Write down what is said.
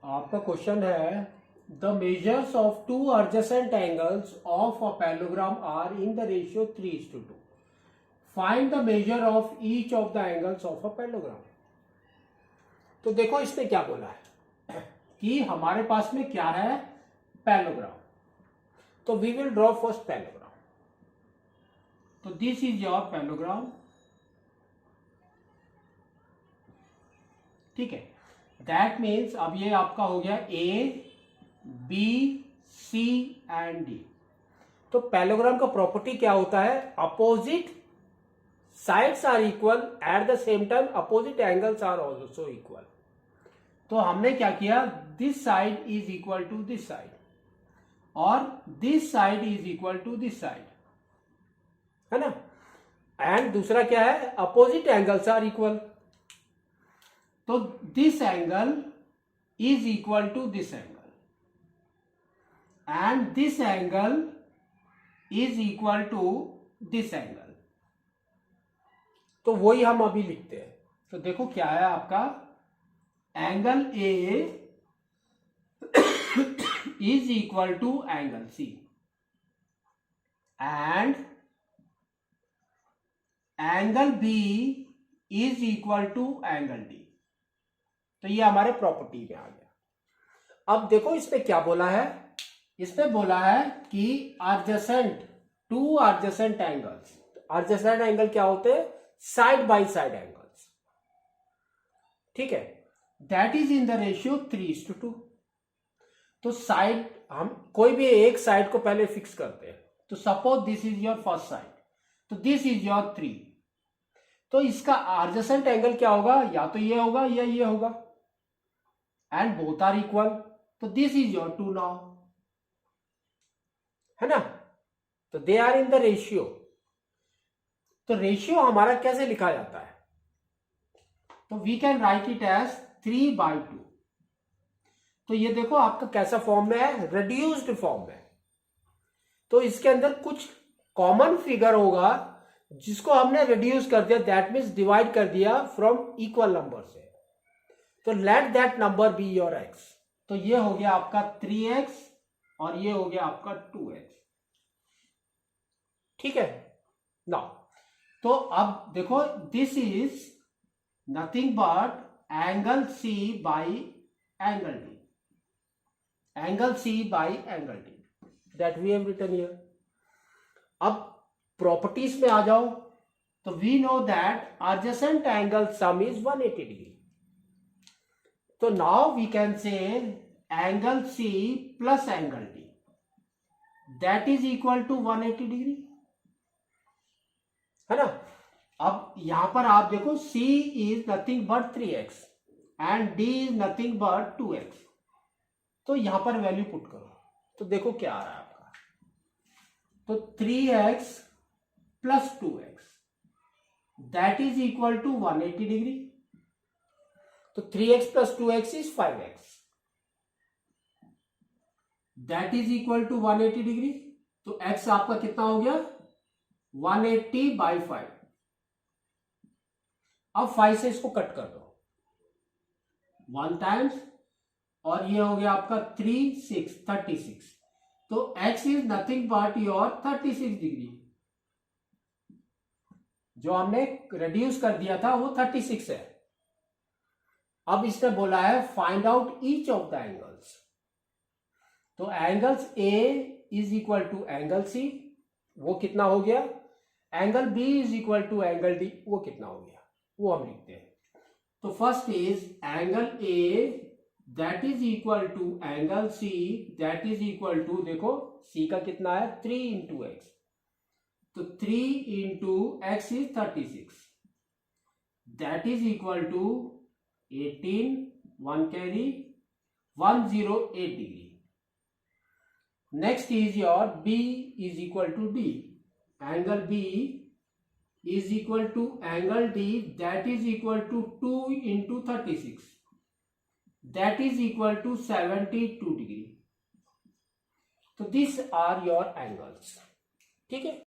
आपका क्वेश्चन है the measures of two adjacent angles of a parallelogram are in the ratio 3:2. Find the measure of each of the angles of a parallelogram. तो देखो इसने क्या बोला है कि हमारे पास में क्या है, पैरेललोग्राम. तो we will draw first parallelogram. तो दिस इज योर पैरेललोग्राम. ठीक है, दैट मीन्स अब ये आपका हो गया A B C and D. तो पैरेललोग्राम का प्रॉपर्टी क्या होता है, opposite sides are equal at the same time opposite angles are also equal. तो हमने क्या किया, this side is equal to this side और this side is equal to this side, है ना. एंड दूसरा क्या है, अपोजिट एंगल्स आर इक्वल. तो this angle is equal to this angle and this angle is equal to this angle. तो वही हम अभी लिखते हैं. तो देखो क्या है आपका, angle A is equal to angle C and angle B is equal to angle D. तो ये हमारे प्रॉपर्टी में आ गया. अब देखो इसमें क्या बोला है, इसमें बोला है कि adjacent two adjacent angles. Adjacent angle क्या होते हैं, साइड बाय साइड एंगल्स. ठीक है, that is in the ratio 3:2. तो साइड, हम कोई भी एक साइड को पहले फिक्स करते हैं. तो suppose this is your first side, तो दिस इज योर 3. तो इसका एडजेसेंट एंगल क्या होगा, या तो ये होगा या ये होगा, एंड बोथ आर इक्वल. तो दिस इज योर 2 नाउ, है ना. तो they are in the ratio. तो रेशियो हमारा कैसे लिखा जाता है, तो we can write it as 3/2. तो ये देखो आपका कैसा फॉर्म में है, रिड्यूस्ड फॉर्म में. तो इसके अंदर कुछ कॉमन फिगर होगा जिसको हमने रिड्यूस कर दिया, दैट मीन्स डिवाइड कर दिया फ्रॉम इक्वल नंबर से. तो let that number be your x. तो ये हो गया आपका 3x और ये हो गया आपका 2x. ठीक है ना. तो अब देखो this is nothing but angle C by angle D. Angle C by angle D, that we have written here. अब प्रॉपर्टीज में आ जाओ. तो we know that adjacent angle sum is 180 degree. तो now we can say angle C plus angle D, that is equal to 180 degree, है ना. अब यहां पर आप देखो C is nothing but 3x and D is nothing but 2x. तो यहां पर वैल्यू पुट करो. तो देखो क्या आ रहा है आपका, तो 3x plus 2x that is equal to 180 degree. तो 3x plus 2x is 5x, that is equal to 180 degree. तो x आपका कितना हो गया, 180/5. अब 5 से इसको कट कर दो 1 टाइम्स, और ये हो गया आपका 36. तो x is nothing but your 36 degree. जो हमने रिड्यूस कर दिया था वो 36 है. अब इसने बोला है find out each of the angles. तो angles A is equal to angle C, वो कितना हो गया. Angle B is equal to angle D, वो कितना हो गया, वो हम लिखते हैं. तो first is angle A that is equal to angle C that is equal to, देखो C का कितना है 3 × x. तो 3 × x is 36, that is equal to 18, 1 carry 108 degree. Next is your B is equal to D. Angle B is equal to angle D that is equal to 2 into 36, that is equal to 72 degree. So these are your angles. ठीक है.